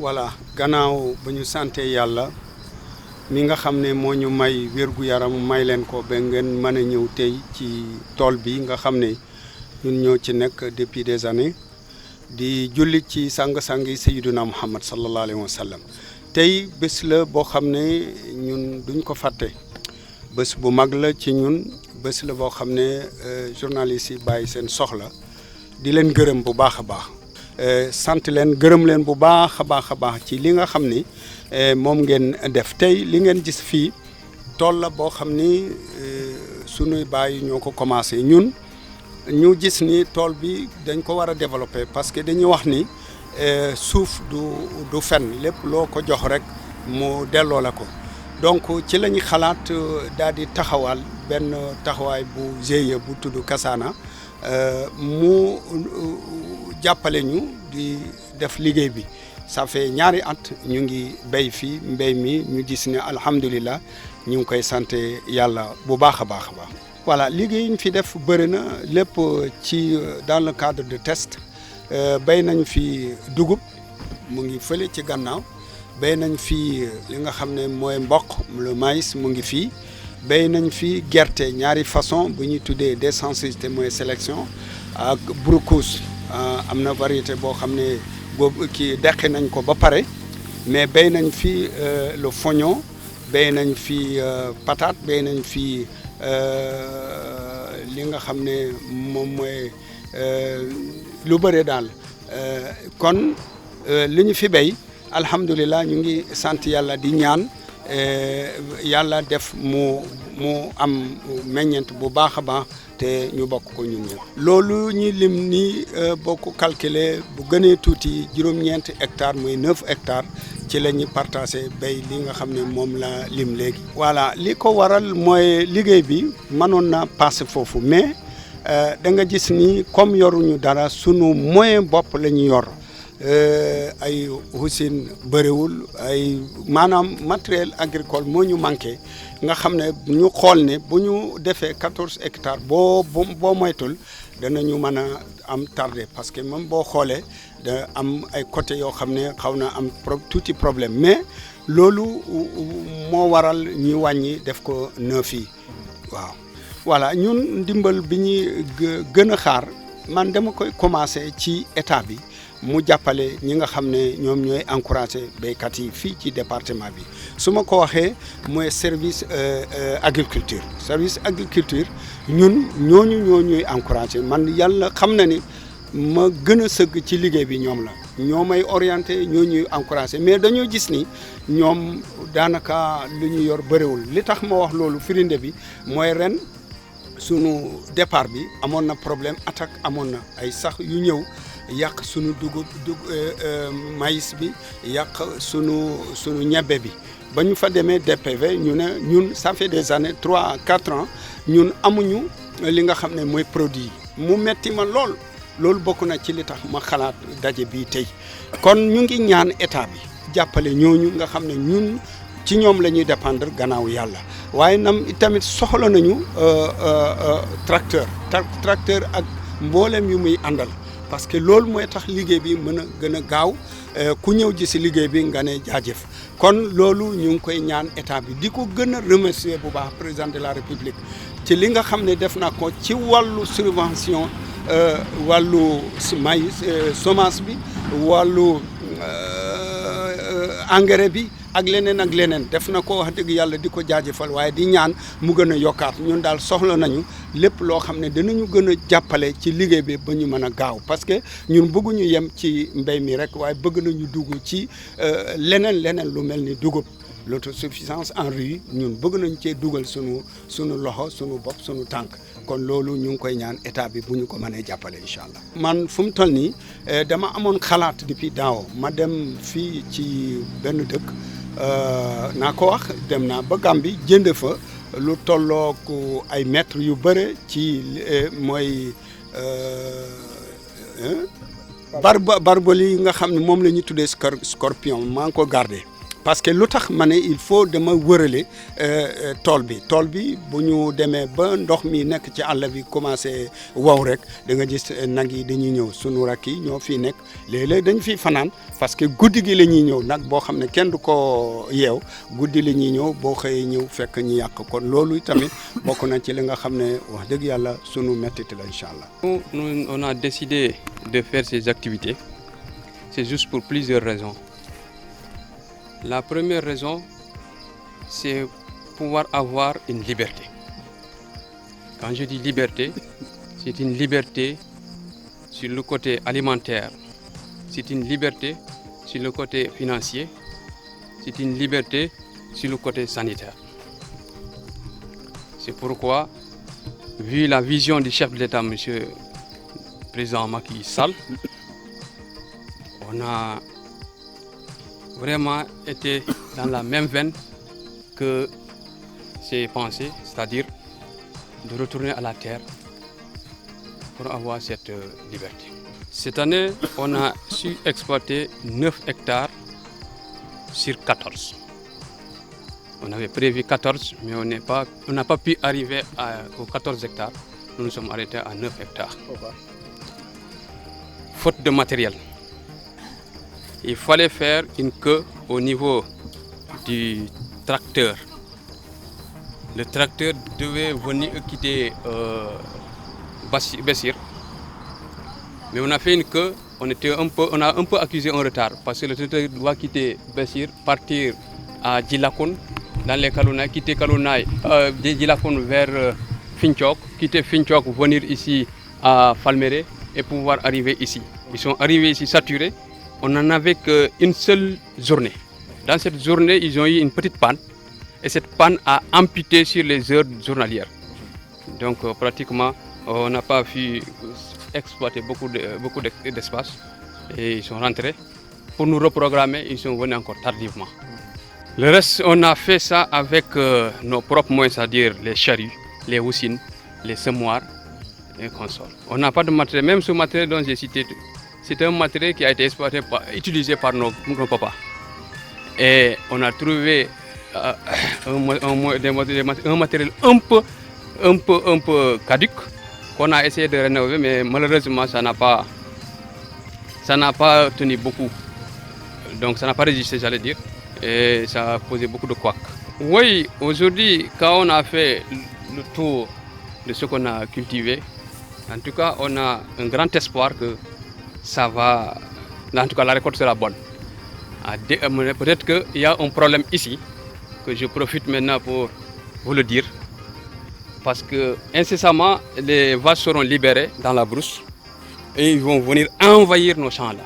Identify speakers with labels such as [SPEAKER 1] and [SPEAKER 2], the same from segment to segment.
[SPEAKER 1] voilà gannaaw ba ñu sante yàlla mi nga xam ne moo ñu may wér-gu-yaram may leen ko ba ngeen mën a ñëw tey ci tool bi nga xam ne ñun ñoo ci nekk depuis des années di julli ci sang-sang yi Sayyiduna Muhammad sallallahu alayhi wa sallam tey bés la boo xam ne ñun duñ ko fàtte bés bu mag la ci ñun bés la boo xam ne journalistes yi bàyyi seen soxla di leen gërëm bu baax a baax sant leen gërëm leen bu baax a baax ci li nga xam ni moom ngeen def tey li ngeen gis fii tool la boo xam ni sunuy baay ñoo ko commencé ñun ñu gis ni tool bi dañ ko war a développer parce que dañuy wax ni suuf du fen lépp loo ko jox rek mu delloo la ko donc ci la ñu xalaat daal di taxawal benn taxawaay bu GIE bu tudd Kasana mu jàppale ñu di def liggéey bi ça fait ñaari at ñu ngi béy fii mbéy mi ñu gis ne alhamdulilah ñu ngi koy sant yàlla bu baax a baax a baax. voilà liggéey yi ñu fi def bëri na lépp ci dans le cadre de test béy nañ fi dugub mu ngi fële ci gannaaw béy nañ fi li nga xam ne mooy mboq le maïs mu ngi fii béy nañ fi gerte ñaari façon bu ñuy tuddee désensibilité mooy sélection ak broukous. am na variété boo xam ne boobu kii deqi nañ ko ba pare mais béy nañ fi le fognon béy nañ fi patate béy nañ fi li nga xam ne moom mooy lu bëre daal kon li ñu fi béy alhamdulilah ñu ngi sant yàlla di ñaan yàlla def mu am meññeent bu baax a baax te ñu bokk ko ñun ñëpp. loolu ñuy lim ni boo ko calculer bu gënee tuuti juróom-ñeenti hectares mooy 9 hectares ci la ñuy partagé béy li nga xam ne moom la lim léegi. voilà li ko waral mooy liggéey bi mënoon na passé foofu mais da nga gis ni comme yoruñu dara sunu moyen bopp la ñu yor. ay husin bëriwul ay maanaam matériel agricole moo ñu manqué nga xam ne ñu xool ne bu ñu defee 14 hectares boo moytul danañu mën a am tardé parce que même boo xoolee da am ay côté yoo xam ne xaw na am tuuti problème mais loolu moo waral ñuy wàññi def ko 9 yi waaw. voilà ñun ndimbal bi ñuy gën a xaar man dama koy commencé ci état bi. mu jàppale ñi nga xam ne ñoom ñooy encouragé béykat yi fii ci département bi su ma ko waxee mooy service agriculture ñun ñoo ñuy encouragé man yàlla xam na ni ma gën a sëgg ci liggéey bi ñoom la ñoo may orienté ñoo ñuy encouragé mais dañoo gis ni ñoom daanaka lu ñu yor bëriwul li tax ma wax loolu firinde bi mooy ren sunu départ bi amoon na problème attaque amoon na ay sax yu ñëw yàq sunu maïs bi yàq sunu ñebbe bi ba ñu fa demee DPV ñu ne ñun ça fait des années 3 à 4 ans ñun amuñu li nga xam ne mooy produit mu metti ma loolu bokk na ci li tax ma xalaat daje bii tey kon ñu ngi ñaan état bi jàppale ñooñu nga xam ne ñun ci ñoom la ñuy dépendre gannaaw yàlla waaye tamit soxla nañu tracteur ak mboolem yu muy àndal parce que loolu mooy tax liggéey bi mën a gën a gaaw ku ñëw ji si liggéey bi nga ne jaajëf kon loolu ñu ngi koy ñaan état bi di ko gën a remercier bu baax président de la république ci li nga xam ne def na ko ci wàllu subvention wàllu maïs semence bi wàllu engrais bi ak leneen def na ko wax dëgg yàlla di ko jaajëfal waaye di ñaan mu gën a yokkaat ñun daal soxla nañu lépp loo xam ne danañu gën a jàppale ci liggéey bi ba ñu mën a gaaw parce que ñun bëgguñu yem ci mbéy mi rek waaye bëgg nañu dugg ci leneen lu mel ni dugub l'autosuffisance en riz ñun bëgg nañu cee dugal sunu loxo sunu bopp sunu tànk kon loolu ñu ngi koy ñaan état bi bu ñu ko mënee jàppale incha allah. man fu mu toll nii dama amoon xalaat depuis daaw ma dem fii ci benn dëkk naa ko wax dem naa ba Gambie jënd fa lu tollook ay mètres yu bëre ci mooy barboli yi nga xam ne moom la ñuy tuddee scorpion maa ngi ko gardé parce que lu tax ma ne il faut dama wërale tool bi bu ñu demee ba ndox mi nekk ci àll bi commencé wow rek da nga gis nag yi dañuy ñëw sunu rakk yi ñoo fii nekk léeg-léeg dañ fiy fanaan parce que guddi gi la ñuy ñëw nag boo xam ne kenn du ko yeew guddi la ñuy ñëw boo xëyee ñëw fekk ñu yàq kon loolu tamit bokk na ci li nga xam ne wax dëgg yàlla sunu mettit la incha allah.
[SPEAKER 2] Nous, on a décidé de faire ces activités, c'est juste pour plusieurs raisons. La première raison, c'est pouvoir avoir une liberté. Quand je dis liberté, c'est une liberté sur le côté alimentaire, c'est une liberté sur le côté financier, c'est une liberté sur le côté sanitaire. C'est pourquoi, vu la vision du chef de l'État, M. le Président Macky Sall, on a vraiment été dans la même veine que ses pensées, c'est-à-dire de retourner à la terre pour avoir cette liberté. Cette année, on a su exploiter 9 hectares sur 14. On avait prévu 14, mais on n'a pas pu arriver aux 14 hectares. Nous nous sommes arrêtés à 9 hectares. Faute de matériel. Il fallait faire une queue au niveau du tracteur. Le tracteur devait venir quitter Bessir. Mais on a fait une queue, on a un peu accusé un retard parce que le tracteur doit quitter Bessir, partir à Djilakon, dans les Kalounaï, quitter Kalounaï, de Djilakon vers Finchok, quitter Finchok, venir ici à Falméré et pouvoir arriver ici. Ils sont arrivés ici saturés. On n'en avait qu'une seule journée. Dans cette journée, ils ont eu une petite panne et cette panne a amputé sur les heures journalières. Donc pratiquement, on n'a pas pu exploiter beaucoup d'espace et ils sont rentrés. Pour nous reprogrammer, ils sont venus encore tardivement. Le reste, on a fait ça avec nos propres moyens, c'est-à-dire les charrues, les houssines, les semoirs et consorts. On n'a pas de matériel, même ce matériel dont j'ai cité, c'est un matériel qui a été utilisé par nos papas. Et on a trouvé un matériel un peu caduc qu'on a essayé de rénover, mais malheureusement ça n'a pas tenu beaucoup. Donc ça n'a pas résisté, j'allais dire, et ça a posé beaucoup de couacs. Oui, aujourd'hui, quand on a fait le tour de ce qu'on a cultivé, en tout cas, on a un grand espoir que ça va, en tout cas la récolte sera bonne. Peut-être qu'il y a un problème ici, que je profite maintenant pour vous le dire, parce que incessamment, les vaches seront libérées dans la brousse et ils vont venir envahir nos champs là.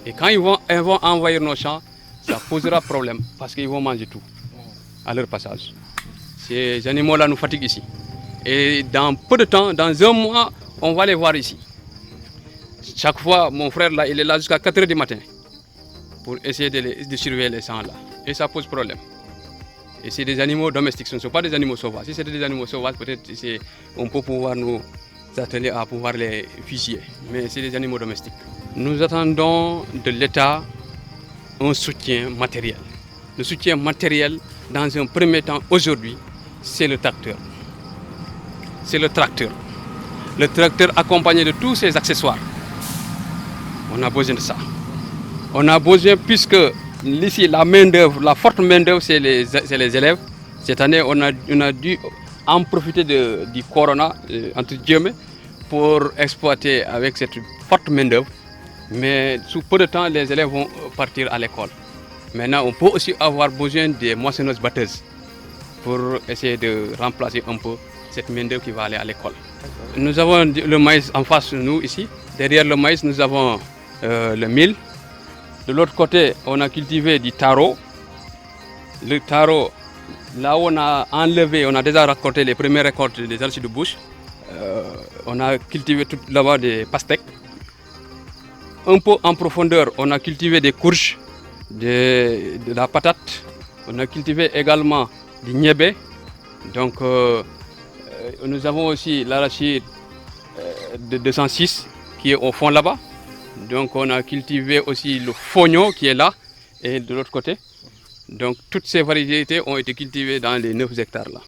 [SPEAKER 2] Et quand ils vont envahir nos champs, ça posera problème, parce qu'ils vont manger tout à leur passage. Ces animaux-là nous fatiguent ici. Et dans peu de temps, dans un mois, on va les voir ici. Chaque fois, mon frère là, il est là jusqu'à 4 h du matin pour essayer de surveiller les champs là. Et ça pose problème. Et c'est des animaux domestiques, ce ne sont pas des animaux sauvages. Si c'était des animaux sauvages, peut-être on peut pouvoir nous atteler à pouvoir les fusiller. Mais c'est des animaux domestiques. Nous attendons de l'État un soutien matériel. Le soutien matériel, dans un premier temps, aujourd'hui, c'est le tracteur. C'est le tracteur. Le tracteur accompagné de tous ses accessoires. On a besoin de ça. On a besoin, puisque ici, la main-d'œuvre, la forte main-d'œuvre, c'est les élèves. Cette année, on a dû en profiter du corona, entre guillemets, pour exploiter avec cette forte main-d'œuvre. Mais sous peu de temps, les élèves vont partir à l'école. Maintenant, on peut aussi avoir besoin des moissonneuses batteuses pour essayer de remplacer un peu cette main-d'œuvre qui va aller à l'école. Nous avons le maïs en face de nous ici. Derrière le maïs, nous avons le mil. De l'autre côté, on a cultivé du taro. Le taro, là où on a enlevé, on a déjà récolté les premières récoltes des arachides de bouche. On a cultivé tout là-bas des pastèques. Un peu en profondeur, on a cultivé des courges, de la patate. On a cultivé également du niébé. Donc, nous avons aussi l'arachide de 206 qui est au fond là-bas. Donc on a cultivé aussi le fognon qui est là et de l'autre côté. Donc toutes ces variétés ont été cultivées dans les 9 hectares là.